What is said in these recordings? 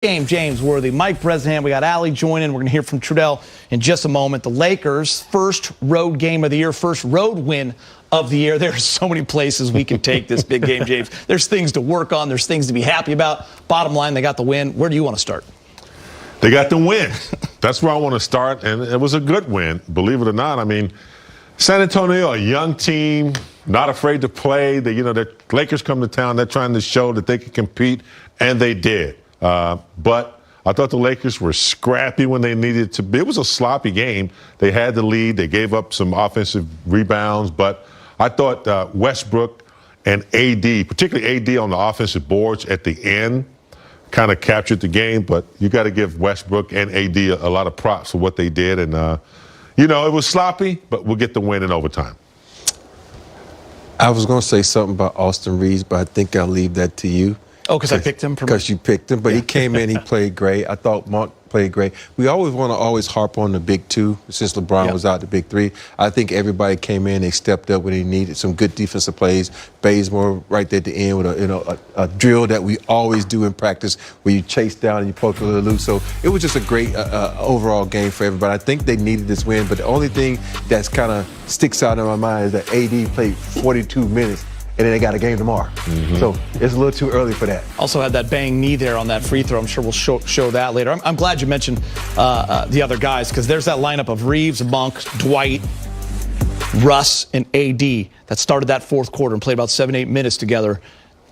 Game, James Worthy, Mike Bresnahan, we got Allie joining. We're going to hear from Trudell in just a moment. The Lakers' first road game of the year, first road win of the year. There's so many places we can take this big game, James. There's things to work on. There's things to be happy about. Bottom line, they got the win. Where do you want to start? They got the win. That's where I want to start, and it was a good win, believe it or not. I mean, San Antonio, a young team, not afraid to play. The Lakers come to town. They're trying to show that they can compete, and they did. But I thought the Lakers were scrappy when they needed to be. It was a sloppy game. They had the lead. They gave up some offensive rebounds. But I thought Westbrook and AD, particularly AD on the offensive boards at the end, kind of captured the game. But you got to give Westbrook and AD a lot of props for what they did. And, it was sloppy, but we'll get the win in overtime. I was going to say something about Austin Reeves, but I think I'll leave that to you. Oh, because I picked him? Because you picked him, but he came in, he played great. I thought Monk played great. We always want to harp on the big two since LeBron was out, the big three. I think everybody came in, they stepped up when they needed some good defensive plays. Bazemore right there at the end with a drill that we always do in practice where you chase down and you poke a little loose. So it was just a great overall game for everybody. I think they needed this win, but the only thing that's kind of sticks out in my mind is that AD played 42 minutes. And then they got a game tomorrow. So it's a little too early for that. Also had that bang knee there on that free throw. I'm sure we'll show that later. I'm glad you mentioned the other guys because there's that lineup of Reeves, Monk, Dwight, Russ, and AD that started that fourth quarter and played about 7-8 minutes together.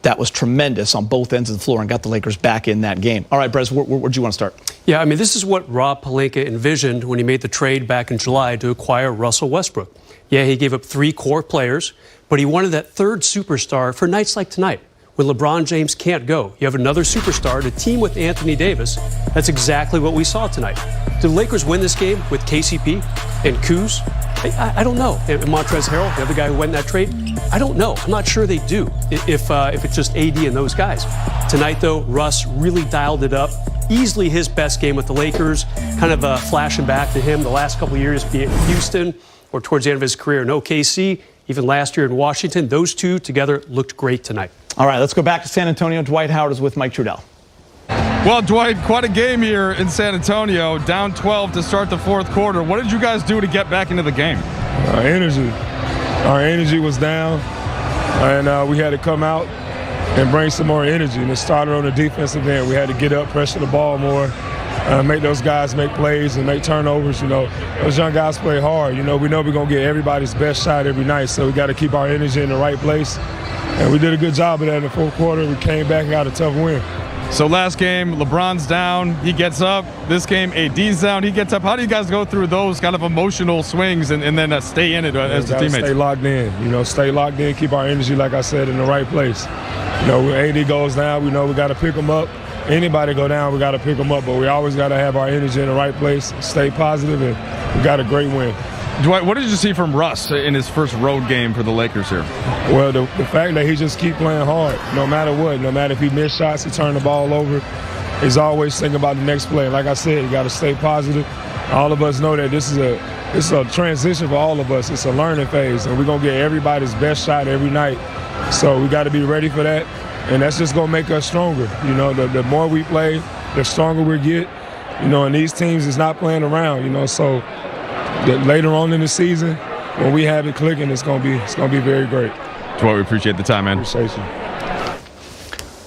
That was tremendous on both ends of the floor and got the Lakers back in that game. All right, Brez, where'd you want to start? Yeah, I mean, this is what Rob Pelinka envisioned when he made the trade back in July to acquire Russell Westbrook. Yeah, he gave up 3 core players, but he wanted that third superstar for nights like tonight when LeBron James can't go. You have another superstar to team with Anthony Davis. That's exactly what we saw tonight. Did the Lakers win this game with KCP and Kuz? I don't know. And Montrezl Harrell, the other guy who went in that trade, I don't know. I'm not sure they do if it's just AD and those guys. Tonight, though, Russ really dialed it up. Easily his best game with the Lakers, kind of flashing back to him the last couple of years, be it in Houston or towards the end of his career in OKC, even last year in Washington. Those two together looked great tonight. All right, let's go back to San Antonio. Dwight Howard is with Mike Trudell. Well, Dwight, quite a game here in San Antonio. Down 12 to start the fourth quarter. What did you guys do to get back into the game? Our energy was down, and we had to come out and bring some more energy. And it started on the defensive end. We had to get up, pressure the ball more, make those guys make plays and make turnovers. Those young guys play hard. We know we're going to get everybody's best shot every night, so we got to keep our energy in the right place. And we did a good job of that in the fourth quarter. We came back and got a tough win. So last game, LeBron's down, he gets up. This game, AD's down, he gets up. How do you guys go through those kind of emotional swings and then stay in it as the teammates? Stay locked in, stay locked in, keep our energy, like I said, in the right place. When AD goes down, we know we got to pick him up. Anybody go down, we got to pick them up, but we always got to have our energy in the right place, stay positive, and we got a great win. Dwight, what did you see from Russ in his first road game for the Lakers here? Well, the fact that he just keep playing hard, no matter what, no matter if he missed shots, he turned the ball over. He's always thinking about the next play. Like I said, you got to stay positive. All of us know that this is a transition for all of us. It's a learning phase, and we're going to get everybody's best shot every night. So we got to be ready for that. And that's just going to make us stronger. The more we play, the stronger we get. And these teams is not playing around, so later on in the season, when we have it clicking, it's going to be very great. Dwight, we appreciate the time, man. Appreciate you.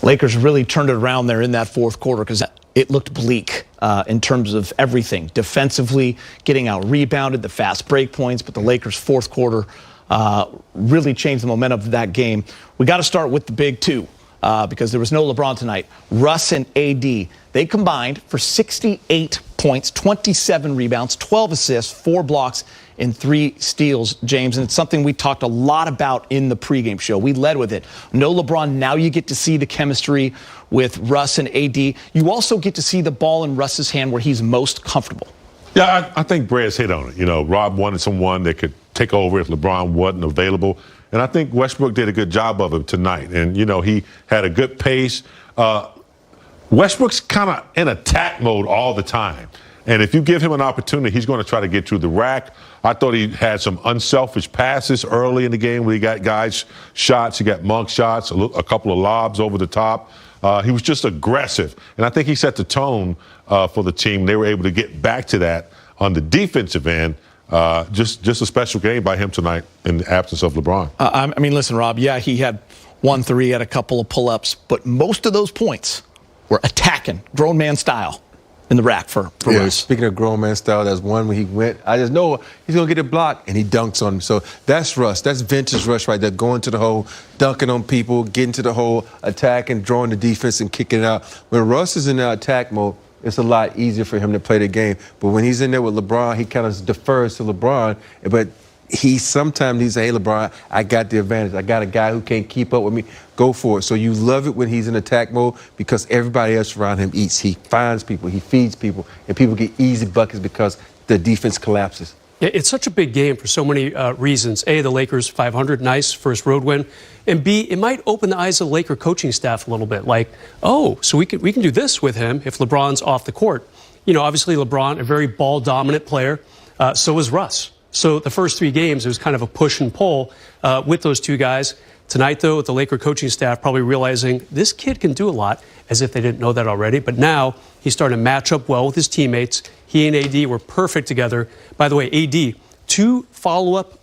Lakers really turned it around there in that fourth quarter because it looked bleak in terms of everything. Defensively, getting out rebounded, the fast break points, but the Lakers' fourth quarter really changed the momentum of that game. We got to start with the big two. Because there was no LeBron tonight. Russ and AD, they combined for 68 points, 27 rebounds, 12 assists, 4 blocks, and 3 steals, James. And it's something we talked a lot about in the pregame show. We led with it. No LeBron, now you get to see the chemistry with Russ and AD. You also get to see the ball in Russ's hand where he's most comfortable. Yeah, I think Brad's hit on it. Rob wanted someone that could take over if LeBron wasn't available. And I think Westbrook did a good job of it tonight. And, he had a good pace. Westbrook's kind of in attack mode all the time. And if you give him an opportunity, he's going to try to get through the rack. I thought he had some unselfish passes early in the game where he got guys shots. He got Monk shots, a couple of lobs over the top. He was just aggressive. And I think he set the tone for the team. They were able to get back to that on the defensive end. Just a special game by him tonight in the absence of LeBron. I mean, listen, Rob, yeah, he had 1-3, had a couple of pull-ups, but most of those points were attacking, grown man style, in the rack for Russ. Speaking of grown man style, that's one when he went, I just know he's going to get a block, and he dunks on him. So that's Russ. That's vintage Russ right there, going to the hole, dunking on people, getting to the hole, attacking, drawing the defense, and kicking it out. When Russ is in the attack mode, it's a lot easier for him to play the game. But when he's in there with LeBron, he kind of defers to LeBron. But sometimes he says, hey, LeBron, I got the advantage. I got a guy who can't keep up with me. Go for it. So you love it when he's in attack mode because everybody else around him eats. He finds people, he feeds people, and people get easy buckets because the defense collapses. It's such a big game for so many reasons. A, the Lakers 500, nice first road win. And B, it might open the eyes of the Laker coaching staff a little bit. Like, oh, so we can do this with him if LeBron's off the court. You know, obviously LeBron, a very ball-dominant player. So is Russ. So the first 3 games, it was kind of a push and pull with those 2 guys. Tonight, though, with the Laker coaching staff probably realizing this kid can do a lot, as if they didn't know that already. But now he's starting to match up well with his teammates. He and AD were perfect together. By the way, AD, 2 follow-up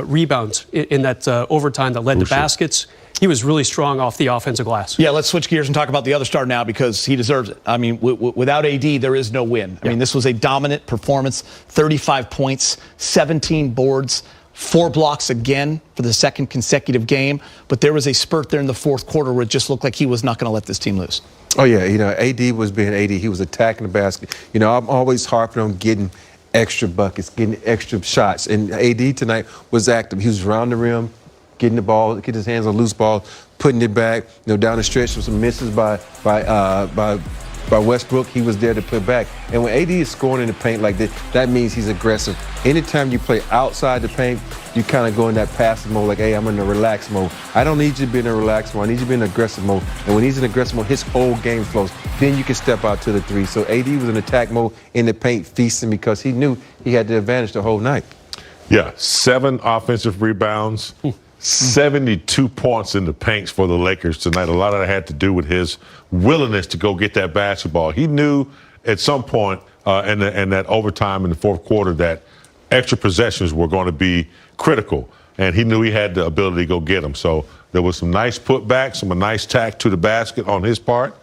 rebounds in that overtime that led to baskets. He was really strong off the offensive glass. Yeah, let's switch gears and talk about the other star now because he deserves it. I mean, without AD, there is no win. I mean, this was a dominant performance, 35 points, 17 boards, 4 blocks again for the second consecutive game. But there was a spurt there in the fourth quarter where it just looked like he was not going to let this team lose. Oh, yeah. You know, AD was being AD. He was attacking the basket. You know, I'm always harping on getting extra buckets, getting extra shots. And AD tonight was active. He was around the rim, getting the ball, getting his hands on loose ball, putting it back. You know, down the stretch with some misses by Westbrook. He was there to put back. And when AD is scoring in the paint like this, that means he's aggressive. Anytime you play outside the paint, you kind of go in that passive mode, like, hey, I'm in a relaxed mode. I don't need you to be in a relaxed mode. I need you to be in aggressive mode. And when he's in aggressive mode, his whole game flows. Then you can step out to the 3. So AD was in attack mode in the paint, feasting because he knew he had the advantage the whole night. Yeah, 7 offensive rebounds, 72 points in the paints for the Lakers tonight. A lot of that had to do with his willingness to go get that basketball. He knew at some point in that overtime in the fourth quarter that extra possessions were going to be critical, and he knew he had the ability to go get them. So there was some nice putbacks, some nice tack to the basket on his part,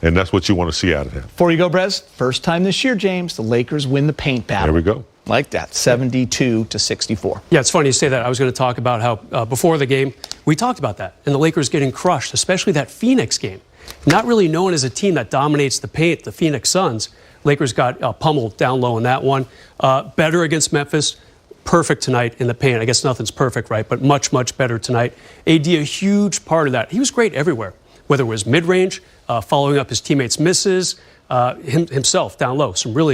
and that's what you want to see out of him. Before you go, Brez, first time this year, James, the Lakers win the paint battle. There we go. Like that, 72-64. Yeah, it's funny you say that. I was going to talk about how before the game, we talked about that, and the Lakers getting crushed, especially that Phoenix game. Not really known as a team that dominates the paint, the Phoenix Suns. Lakers got pummeled down low in that one. Better against Memphis. Perfect tonight in the paint. I guess nothing's perfect, right? But much, much better tonight. AD, a huge part of that. He was great everywhere, whether it was mid-range, following up his teammates' misses, himself down low. Some really